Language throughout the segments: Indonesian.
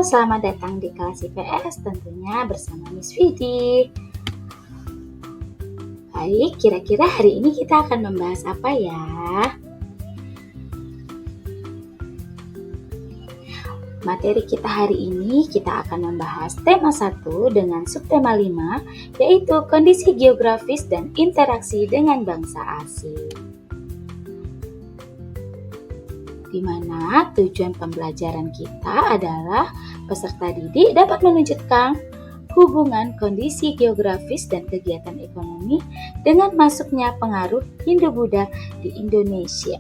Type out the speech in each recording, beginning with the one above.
selamat datang di kelas IPS tentunya bersama Miss Vidi. Baik, kira-kira hari ini kita akan membahas apa ya? Materi kita hari ini kita akan membahas tema 1 dengan subtema 5, yaitu kondisi geografis dan interaksi dengan bangsa asing. Di mana tujuan pembelajaran kita adalah peserta didik dapat menunjukkan hubungan kondisi geografis dan kegiatan ekonomi dengan masuknya pengaruh Hindu-Buddha di Indonesia.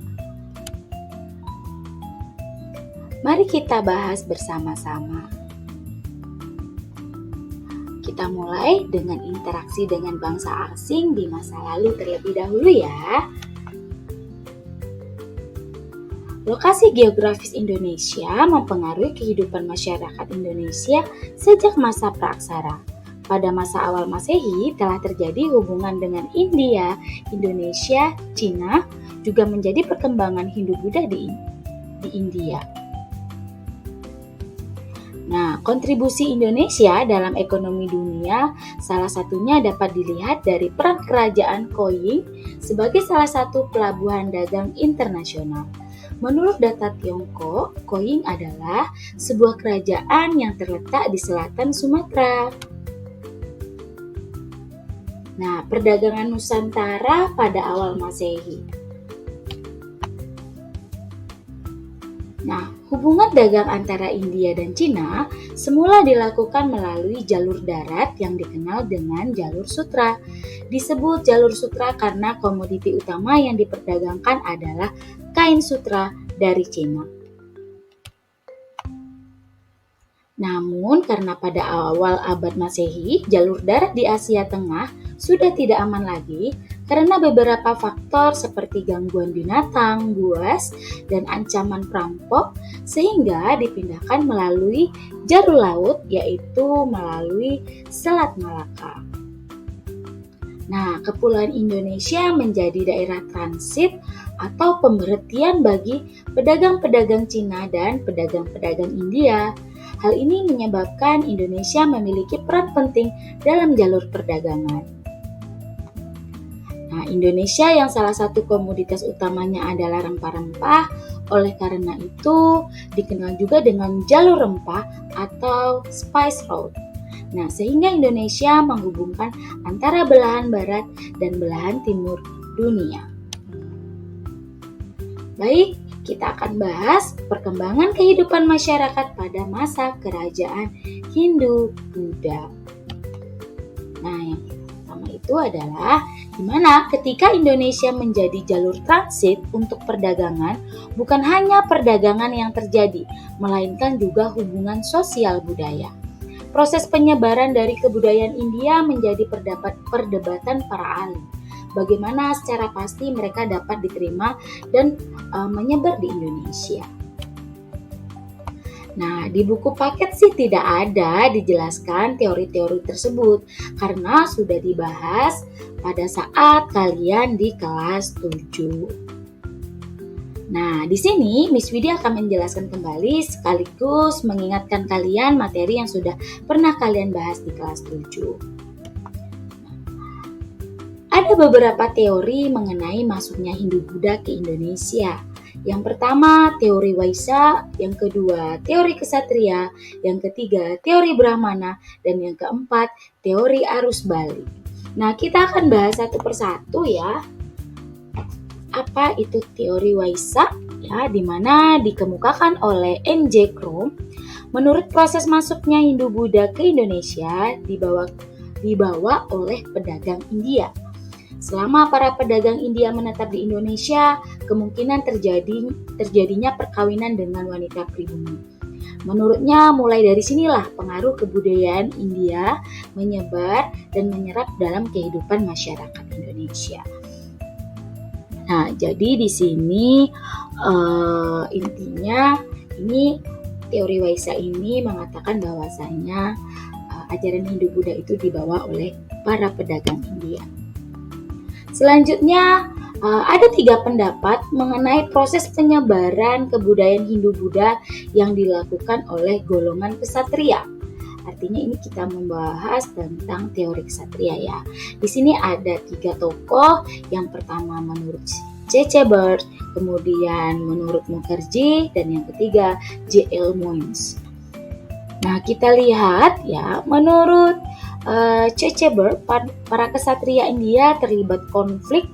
Mari kita bahas bersama-sama. Kita mulai dengan interaksi dengan bangsa asing di masa lalu terlebih dahulu ya. Lokasi geografis Indonesia mempengaruhi kehidupan masyarakat Indonesia sejak masa praaksara. Pada masa awal Masehi telah terjadi hubungan dengan India, Indonesia, Cina, juga menjadi perkembangan Hindu-Buddha di India. Nah, kontribusi Indonesia dalam ekonomi dunia salah satunya dapat dilihat dari peran kerajaan Qing sebagai salah satu pelabuhan dagang internasional. Menurut data Tiongkok, Qing adalah sebuah kerajaan yang terletak di selatan Sumatera. Nah, perdagangan Nusantara pada awal Masehi. Nah, hubungan dagang antara India dan Cina semula dilakukan melalui jalur darat yang dikenal dengan jalur sutra. Disebut jalur sutra karena komoditi utama yang diperdagangkan adalah kain sutra dari Cina. Namun karena pada awal abad Masehi, jalur darat di Asia Tengah sudah tidak aman lagi karena beberapa faktor seperti gangguan binatang, buas, dan ancaman perampok sehingga dipindahkan melalui jalur laut yaitu melalui Selat Malaka. Nah, Kepulauan Indonesia menjadi daerah transit atau pemberhentian bagi pedagang-pedagang Cina dan pedagang-pedagang India. Hal ini menyebabkan Indonesia memiliki peran penting dalam jalur perdagangan. Nah, Indonesia yang salah satu komoditas utamanya adalah rempah-rempah, oleh karena itu dikenal juga dengan jalur rempah atau Spice Road. Nah, sehingga Indonesia menghubungkan antara belahan barat dan belahan timur dunia. Baik, kita akan bahas perkembangan kehidupan masyarakat pada masa kerajaan Hindu-Buddha. Nah, yang pertama itu adalah di mana ketika Indonesia menjadi jalur transit untuk perdagangan, bukan hanya perdagangan yang terjadi, melainkan juga hubungan sosial budaya. Proses penyebaran dari kebudayaan India menjadi perdebatan para ahli. Bagaimana secara pasti mereka dapat diterima dan menyebar di Indonesia. Nah, di buku paket sih tidak ada dijelaskan teori-teori tersebut karena sudah dibahas pada saat kalian di kelas 7. Nah, di sini Miss Widi akan menjelaskan kembali sekaligus mengingatkan kalian materi yang sudah pernah kalian bahas di kelas 7. Ada beberapa teori mengenai masuknya Hindu-Buddha ke Indonesia. Yang pertama, teori Waisa, yang kedua, teori Ksatria, yang ketiga, teori Brahmana, dan yang keempat, teori arus balik. Nah, kita akan bahas satu persatu ya. Apa itu teori Waisa? Ya, di mana dikemukakan oleh N.J. Krom. Menurut proses masuknya Hindu-Buddha ke Indonesia dibawa oleh pedagang India. Selama para pedagang India menetap di Indonesia, kemungkinan terjadinya perkawinan dengan wanita pribumi. Menurutnya, mulai dari sinilah pengaruh kebudayaan India menyebar dan menyerap dalam kehidupan masyarakat Indonesia. Nah, jadi di sini intinya ini teori Waisa ini mengatakan bahwasanya ajaran Hindu-Buddha itu dibawa oleh para pedagang India. Selanjutnya Ada 3 pendapat mengenai proses penyebaran kebudayaan Hindu-Buddha yang dilakukan oleh golongan ksatria. Artinya ini kita membahas tentang teori ksatria ya. Di sini ada 3 tokoh. Yang pertama menurut C.C. Bird, kemudian menurut Mukherjee, dan yang ketiga J.L. Moynes. Nah, kita lihat ya, menurut C.C. Bird, para ksatria India terlibat konflik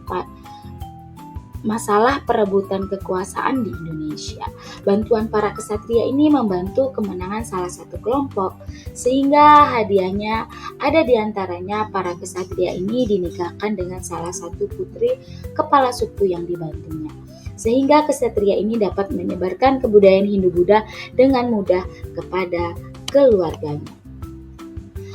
masalah perebutan kekuasaan di Indonesia. Bantuan para ksatria ini membantu kemenangan salah satu kelompok, sehingga hadiahnya ada di antaranya para ksatria ini dinikahkan dengan salah satu putri kepala suku yang dibantunya. Sehingga ksatria ini dapat menyebarkan kebudayaan Hindu-Buddha dengan mudah kepada keluarganya.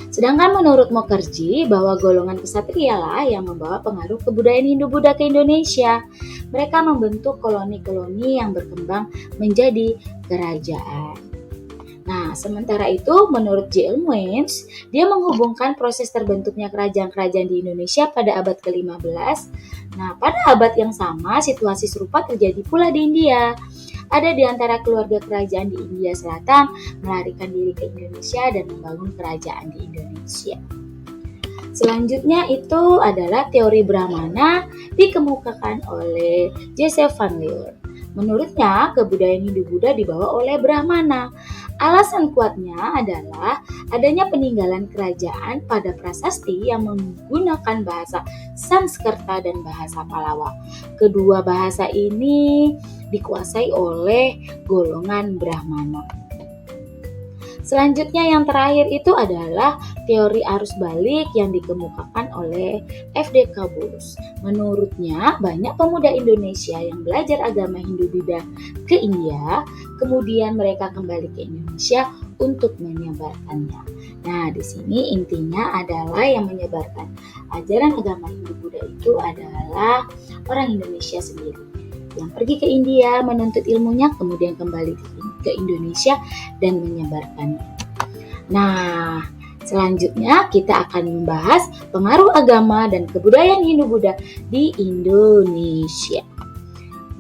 Sedangkan menurut Mukherjee bahwa golongan ksatria lah yang membawa pengaruh kebudayaan Hindu-Buddha ke Indonesia. Mereka membentuk koloni-koloni yang berkembang menjadi kerajaan. Nah, sementara itu menurut J.L. Moynes, dia menghubungkan proses terbentuknya kerajaan-kerajaan di Indonesia pada abad ke-15. Nah, pada abad yang sama situasi serupa terjadi pula di India. Ada di antara keluarga kerajaan di India Selatan melarikan diri ke Indonesia dan membangun kerajaan di Indonesia. Selanjutnya itu adalah teori Brahmana dikemukakan oleh Joseph Van Leeuwen. Menurutnya, kebudayaan Hindu-Buddha dibawa oleh Brahmana. Alasan kuatnya adalah adanya peninggalan kerajaan pada prasasti yang menggunakan bahasa Sanskerta dan bahasa Pallava. Kedua bahasa ini dikuasai oleh golongan Brahmana. Selanjutnya yang terakhir itu adalah teori arus balik yang dikemukakan oleh F.D.K. Bose. Menurutnya banyak pemuda Indonesia yang belajar agama Hindu-Buddha ke India, kemudian mereka kembali ke Indonesia untuk menyebarkannya. Nah, di sini intinya adalah yang menyebarkan ajaran agama Hindu-Buddha itu adalah orang Indonesia sendiri yang pergi ke India menuntut ilmunya, kemudian kembali ke Indonesia dan menyebarkannya. Nah, selanjutnya kita akan membahas pengaruh agama dan kebudayaan Hindu-Buddha di Indonesia.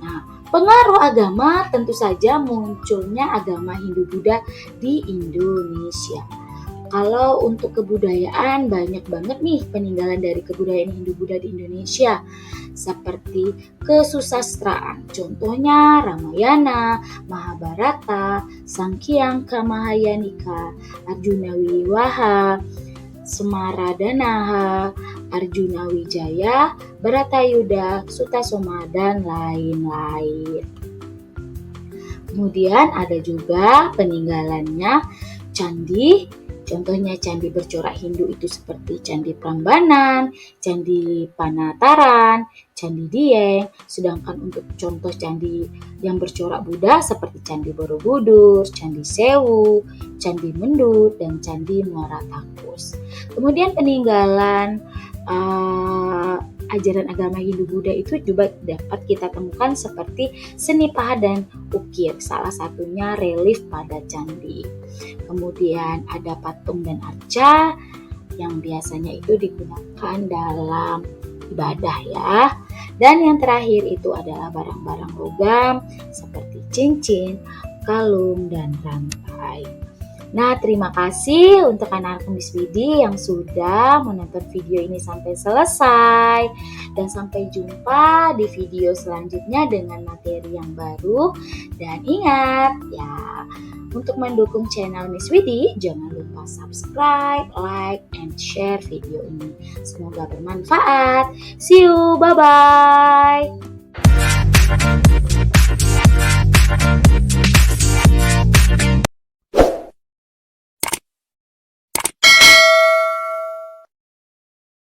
Nah, pengaruh agama tentu saja munculnya agama Hindu-Buddha di Indonesia. Kalau untuk kebudayaan banyak banget nih peninggalan dari kebudayaan Hindu-Buddha di Indonesia, seperti kesusastraan, contohnya Ramayana, Mahabharata, Sangkyang Kamahayanika, Arjuna Wiwaha, Semaradanaha, Arjuna Wijaya, Bharatayuda, Sutasoma, dan lain-lain. Kemudian ada juga peninggalannya candi. Contohnya candi bercorak Hindu itu seperti Candi Prambanan, Candi Panataran, Candi Dieng. Sedangkan untuk contoh candi yang bercorak Buddha seperti Candi Borobudur, Candi Sewu, Candi Mendut, dan Candi Muara Takus. Kemudian peninggalan ajaran agama Hindu-Buddha itu juga dapat kita temukan seperti seni pahat dan ukir, salah satunya relief pada candi. Kemudian ada patung dan arca yang biasanya itu digunakan dalam ibadah ya. Dan yang terakhir itu adalah barang-barang logam seperti cincin, kalung, dan rantai. Nah, terima kasih untuk anak-anak Miss Widi yang sudah menonton video ini sampai selesai. Dan sampai jumpa di video selanjutnya dengan materi yang baru. Dan ingat ya, untuk mendukung channel Miss Widi, jangan lupa subscribe, like, and share video ini. Semoga bermanfaat. See you, bye-bye.